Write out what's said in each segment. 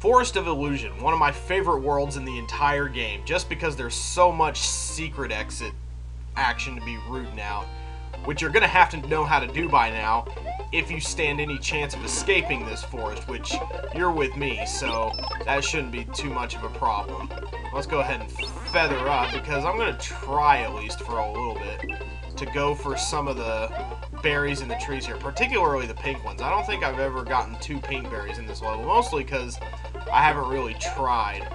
Forest of Illusion, one of my favorite worlds in the entire game, just because there's so much secret exit action to be rooting out, which you're going to have to know how to do by now if you stand any chance of escaping this forest, which you're with me, so that shouldn't be too much of a problem. Let's go ahead and feather up, because I'm going to try at least for a little bit to go for some of the berries in the trees here, particularly the pink ones. I don't think I've ever gotten 2 pink berries in this level, mostly because I haven't really tried.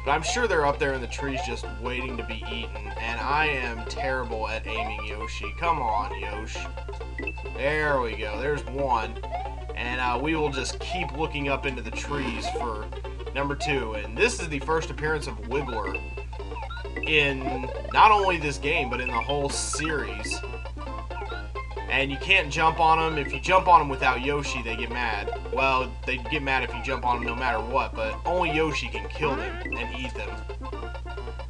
But I'm sure they're up there in the trees just waiting to be eaten, and I am terrible at aiming Yoshi. Come on, Yoshi. There we go. There's one. And we will just keep looking up into the trees for number 2. And this is the first appearance of Wiggler in not only this game, but in the whole series. And you can't jump on them. If you jump on them without Yoshi, they get mad. Well, they get mad if you jump on them no matter what, but only Yoshi can kill them and eat them.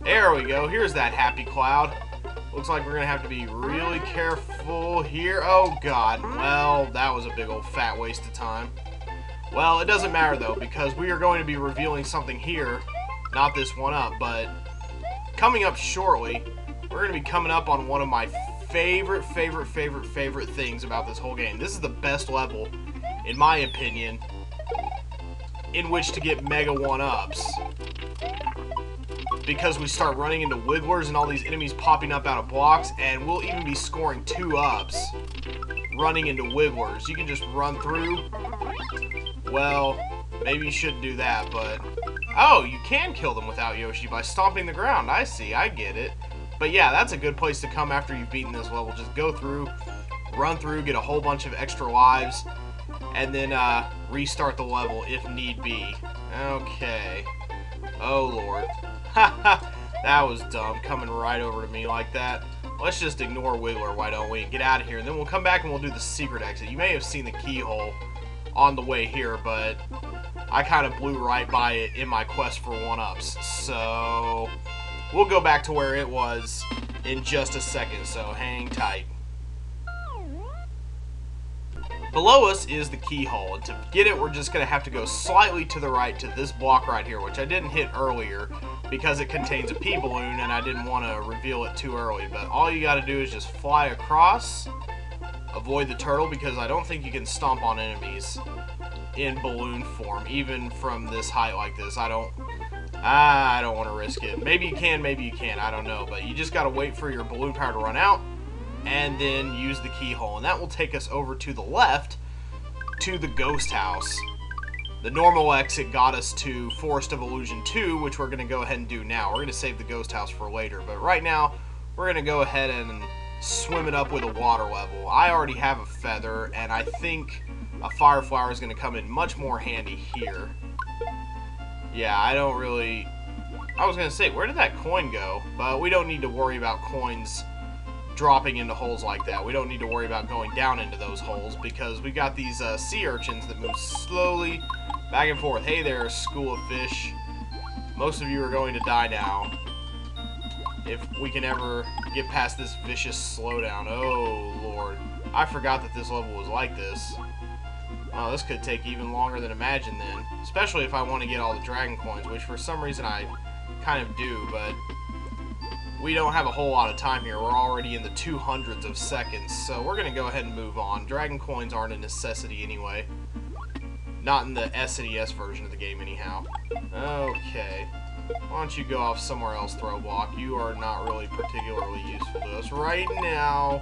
There we go. Here's that happy cloud. Looks like we're going to have to be really careful here. Oh, God. Well, that was a big old fat waste of time. Well, it doesn't matter, though, because we are going to be revealing something here. Not this one up, but coming up shortly, we're going to be coming up on one of my favorite things about this whole game. This is the best level, in my opinion, in which to get Mega 1-ups. Because we start running into Wigglers and all these enemies popping up out of blocks, and we'll even be scoring 2-ups running into Wigglers. You can just run through. Well, maybe you shouldn't do that, but... Oh, you can kill them without Yoshi by stomping the ground. I see, I get it. But yeah, that's a good place to come after you've beaten this level. Just go through, run through, get a whole bunch of extra lives, and then restart the level if need be. Okay. Oh, Lord. Haha, that was dumb, coming right over to me like that. Let's just ignore Wiggler, why don't we, and get out of here. And then we'll come back and we'll do the secret exit. You may have seen the keyhole on the way here, but I kind of blew right by it in my quest for 1-ups. So we'll go back to where it was in just a second, so hang tight. Below us is the keyhole, and to get it, we're just going to have to go slightly to the right to this block right here, which I didn't hit earlier because it contains a P-balloon, and I didn't want to reveal it too early. But all you got to do is just fly across, avoid the turtle, because I don't think you can stomp on enemies in balloon form, even from this height like this. I don't want to risk it. Maybe you can, maybe you can't, I don't know. But you just got to wait for your balloon power to run out, and then use the keyhole. And that will take us over to the left to the ghost house. The normal exit got us to Forest of Illusion 2, which we're going to go ahead and do now. We're going to save the ghost house for later. But right now, we're going to go ahead and swim it up with a water level. I already have a feather, and I think a fire flower is going to come in much more handy here. Yeah, I don't really... I was going to say, where did that coin go? But we don't need to worry about coins dropping into holes like that. We don't need to worry about going down into those holes because we got these sea urchins that move slowly back and forth. Hey there, school of fish. Most of you are going to die now if we can ever get past this vicious slowdown. Oh, Lord. I forgot that this level was like this. Oh, this could take even longer than imagined then. Especially if I want to get all the dragon coins, which for some reason I kind of do, but we don't have a whole lot of time here. We're already in the 200s of seconds, so we're going to go ahead and move on. Dragon coins aren't a necessity anyway. Not in the SNES version of the game anyhow. Okay. Why don't you go off somewhere else, Throwblock? You are not really particularly useful to us right now.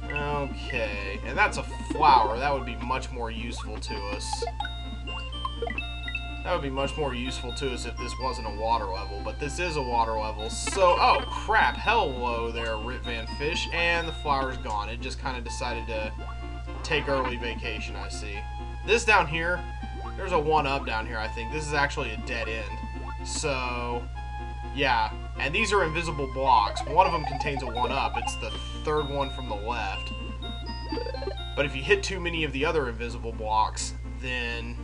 Okay. And that's a flower. That would be much more useful to us. That would be much more useful to us if this wasn't a water level, but this is a water level, so... Oh, crap! Hello there, Rip Van Fish, and the flower's gone. It just kind of decided to take early vacation, I see. This down here, there's a 1-up down here, I think. This is actually a dead end. So, yeah. And these are invisible blocks. One of them contains a 1-up. It's the third one from the left. But if you hit too many of the other invisible blocks, then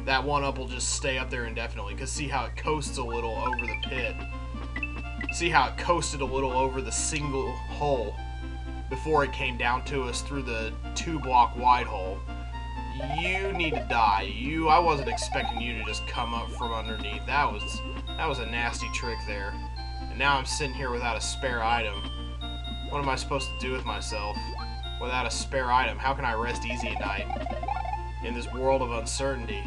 that 1-up will just stay up there indefinitely. Because see how it coasts a little over the pit. See how it coasted a little over the single hole before it came down to us through the 2-block wide hole. You need to die. I wasn't expecting you to just come up from underneath. That was a nasty trick there. And now I'm sitting here without a spare item. What am I supposed to do with myself without a spare item? How can I rest easy at night in this world of uncertainty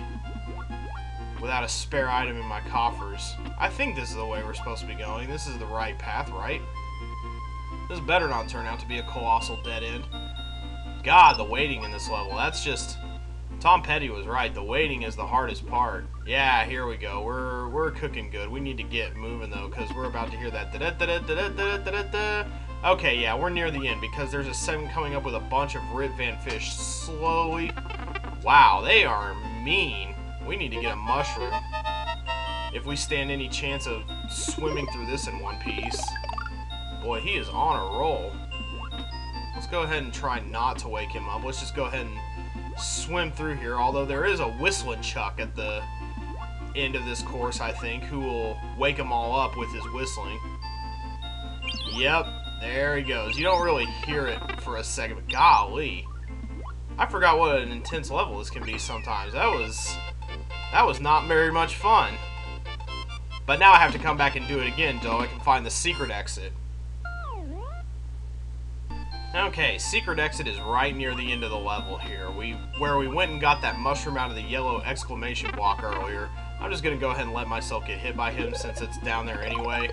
without a spare item in my coffers? I think this is the way we're supposed to be going. This is the right path, right? This better not turn out to be a colossal dead end. God, the waiting in this level, that's just... Tom Petty was right. The waiting is the hardest part. Yeah, here we go. We're cooking good. We need to get moving, though, because we're about to hear that. Okay, yeah, we're near the end, because there's a segment coming up with a bunch of Rip Van Fish slowly. Wow, they are mean. We need to get a mushroom if we stand any chance of swimming through this in one piece. Boy, he is on a roll. Let's go ahead and try not to wake him up. Let's just go ahead and swim through here, although there is a whistling Chuck at the end of this course, I think, who will wake them all up with his whistling. Yep, there he goes. You don't really hear it for a second, but golly, I forgot what an intense level this can be sometimes. That was not very much fun. But now I have to come back and do it again until I can find the secret exit. Okay, secret exit is right near the end of the level here. Where we went and got that mushroom out of the yellow exclamation block earlier. I'm just going to go ahead and let myself get hit by him since it's down there anyway.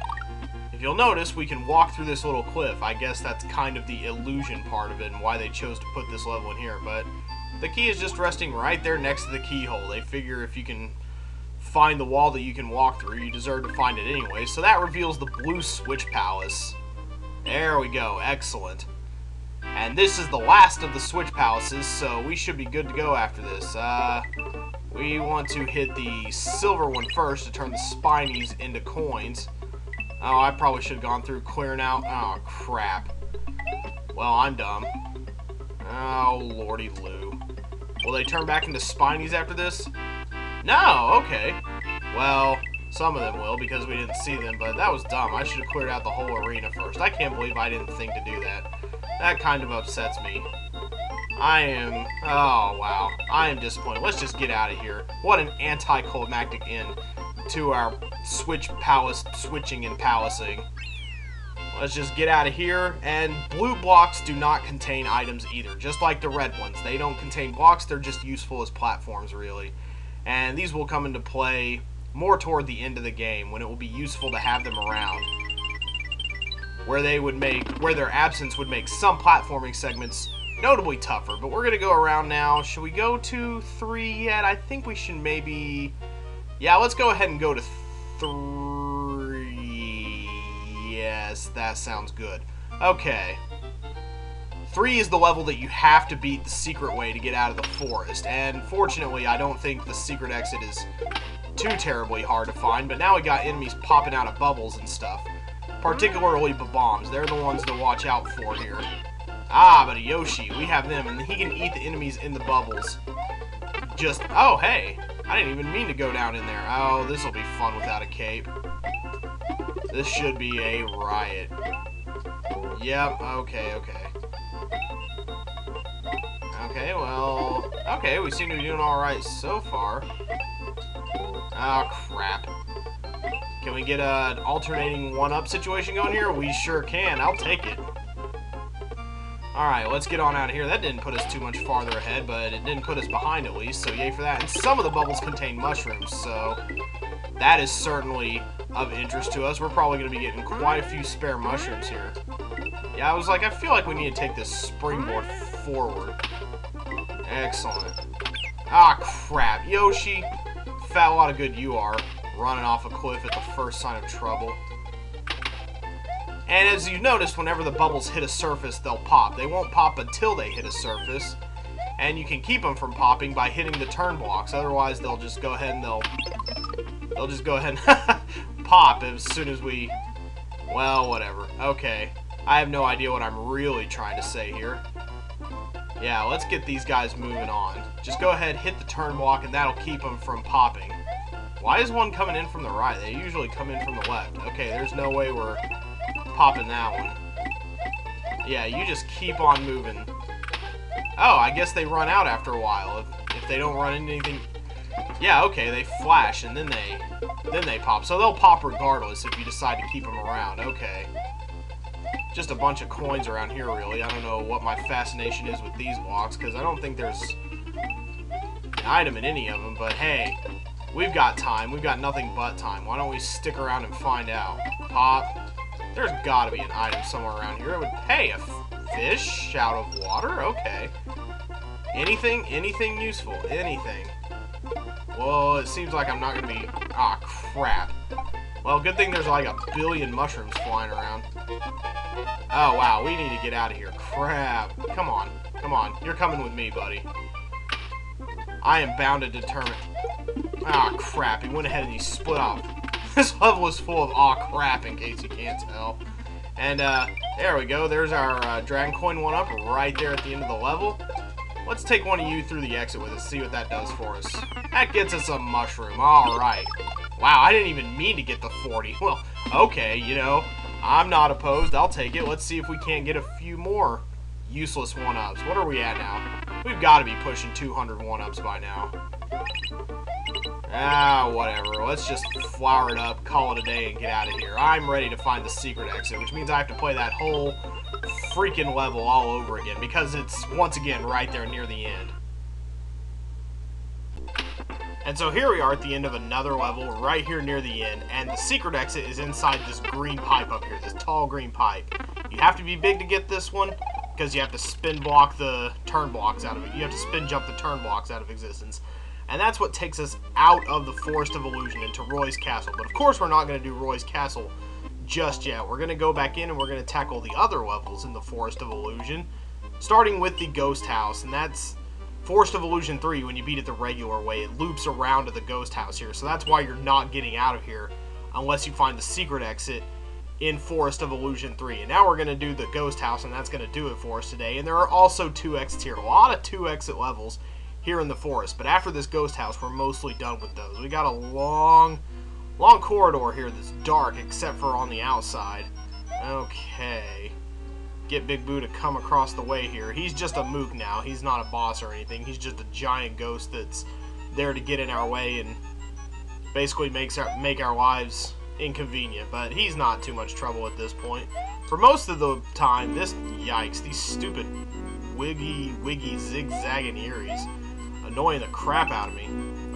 If you'll notice, we can walk through this little cliff. I guess that's kind of the illusion part of it and why they chose to put this level in here. But the key is just resting right there next to the keyhole. They figure if you can find the wall that you can walk through, you deserve to find it anyway. So that reveals the blue switch palace. There we go. Excellent. And this is the last of the switch palaces, so we should be good to go after this. We want to hit the silver one first to turn the spinies into coins. Oh, I probably should have gone through clearing out. Oh, crap. Well, I'm dumb. Oh, lordy Lou. Will they turn back into spinies after this? No, okay. Well, some of them will because we didn't see them, but that was dumb. I should have cleared out the whole arena first. I can't believe I didn't think to do that. That kind of upsets me. Oh wow, I am disappointed. Let's just get out of here. What an anticlimactic end to our switch palace, switching and palacing. Let's just get out of here, and blue blocks do not contain items either, just like the red ones. They don't contain blocks, they're just useful as platforms, really. And these will come into play more toward the end of the game, when it will be useful to have them around. Where their absence would make some platforming segments notably tougher. But we're going to go around now. Should we go to 3 yet? I think we should maybe... Yeah, let's go ahead and go to 3. Yes, that sounds good. Okay. 3 is the level that you have to beat the secret way to get out of the forest. And fortunately, I don't think the secret exit is too terribly hard to find. But now we got enemies popping out of bubbles and stuff. Particularly the bombs. They're the ones to watch out for here. Ah, but a Yoshi. We have them, and he can eat the enemies in the bubbles. Just... Oh, hey. I didn't even mean to go down in there. Oh, this will be fun without a cape. This should be a riot. Yep, okay. Okay, well... Okay, we seem to be doing alright so far. Oh, crap. Can we get an alternating one-up situation going here? We sure can. I'll take it. Alright, let's get on out of here. That didn't put us too much farther ahead, but it didn't put us behind at least, so yay for that. And some of the bubbles contain mushrooms, so that is certainly of interest to us. We're probably going to be getting quite a few spare mushrooms here. Yeah, I feel like we need to take this springboard forward. Excellent. Ah, crap. Yoshi, fat lot of good you are. Running off a cliff at the first sign of trouble. And as you noticed, whenever the bubbles hit a surface, they'll pop. They won't pop until they hit a surface. And you can keep them from popping by hitting the turn blocks. Otherwise, they'll just go ahead and pop as soon as we... Well, whatever. Okay. I have no idea what I'm really trying to say here. Yeah, let's get these guys moving on. Just go ahead, hit the turn block, and that'll keep them from popping. Why is one coming in from the right? They usually come in from the left. Okay, there's no way we're popping that one. Yeah, you just keep on moving. Oh, I guess they run out after a while. If they don't run into anything... Yeah, okay, they flash, and then they pop. So they'll pop regardless if you decide to keep them around. Okay. Just a bunch of coins around here, really. I don't know what my fascination is with these blocks, because I don't think there's an item in any of them. But hey, we've got time. We've got nothing but time. Why don't we stick around and find out? Pop. There's got to be an item somewhere around here. It would, hey, a fish out of water? Okay. Anything useful? Anything. Well, it seems like I'm not going to be... Ah, crap. Well, good thing there's like a billion mushrooms flying around. Oh, wow, we need to get out of here. Crap. Come on. Come on. You're coming with me, buddy. I am bound to determine... Ah, crap. He went ahead and he split off. This level is full of aw crap, in case you can't tell. And, there we go. There's our Dragon Coin 1-up right there at the end of the level. Let's take one of you through the exit with us, see what that does for us. That gets us a mushroom. Alright. Wow, I didn't even mean to get the 40. Well, okay, you know, I'm not opposed. I'll take it. Let's see if we can't get a few more useless 1-ups. What are we at now? We've got to be pushing 200 1-ups by now. Ah, whatever. Let's just flower it up, call it a day, and get out of here. I'm ready to find the secret exit, which means I have to play that whole freaking level all over again, because it's, once again, right there near the end. And so here we are at the end of another level, right here near the end, and the secret exit is inside this green pipe up here, this tall green pipe. You have to be big to get this one, because you have to spin block the turn blocks out of it. You have to spin jump the turn blocks out of existence. And that's what takes us out of the Forest of Illusion into Roy's Castle. But of course we're not going to do Roy's Castle just yet. We're going to go back in and we're going to tackle the other levels in the Forest of Illusion, starting with the Ghost House, and that's Forest of Illusion 3. When you beat it the regular way, it loops around to the Ghost House here, so that's why you're not getting out of here unless you find the secret exit in Forest of Illusion 3. And now we're going to do the Ghost House, and that's going to do it for us today. And there are also 2 exits here, a lot of 2 exit levels here in the forest, but after this Ghost House we're mostly done with those. We got a long corridor here that's dark except for on the outside. Okay, get Big Boo to come across the way here. He's just a mook now. He's not a boss or anything. He's just a giant ghost that's there to get in our way and basically make our lives inconvenient, but he's not too much trouble at this point. For most of the time, yikes, these stupid wiggy zigzagging Eries annoying the crap out of me.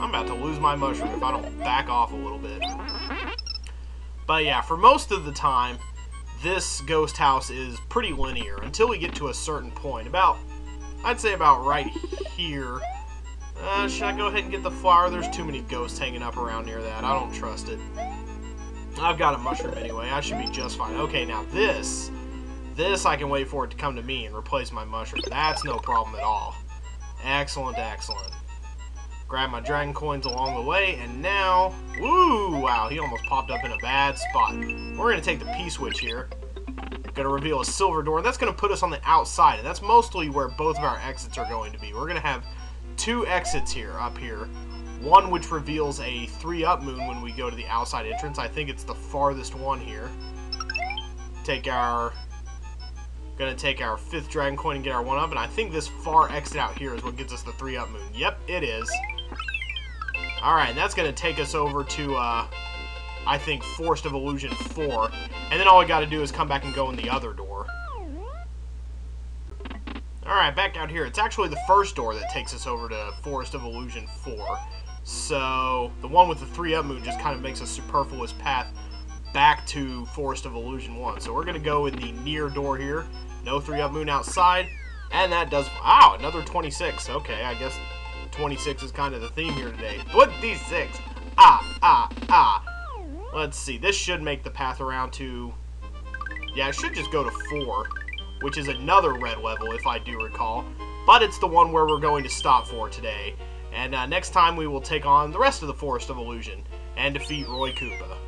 I'm about to lose my mushroom if I don't back off a little bit. But yeah, for most of the time, this Ghost House is pretty linear until we get to a certain point. I'd say about right here. Should I go ahead and get the flower? There's too many ghosts hanging up around near that. I don't trust it. I've got a mushroom anyway. I should be just fine. Okay, now this I can wait for it to come to me and replace my mushroom. That's no problem at all. Excellent, excellent. Grab my dragon coins along the way, and now... Woo! Wow, he almost popped up in a bad spot. We're going to take the P-switch here. Going to reveal a silver door, and that's going to put us on the outside, and that's mostly where both of our exits are going to be. We're going to have 2 exits here, up here. One which reveals a 3-up moon when we go to the outside entrance. I think it's the farthest one here. Gonna take our 5th dragon coin and get our 1-up, and I think this far exit out here is what gets us the 3-up moon. Yep, it is. Alright, and that's gonna take us over to, I think, Forest of Illusion 4. And then all we gotta do is come back and go in the other door. Alright, back out here. It's actually the first door that takes us over to Forest of Illusion 4. So, the one with the 3-up moon just kind of makes a superfluous path back to Forest of Illusion 1. So we're going to go in the near door here. No 3-up moon outside. And that does... Wow, another 26. Okay, I guess 26 is kind of the theme here today. 26! Let's see. This should make the path around to... Yeah, it should just go to 4, which is another red level, if I do recall. But it's the one where we're going to stop for today. And next time we will take on the rest of the Forest of Illusion and defeat Roy Koopa.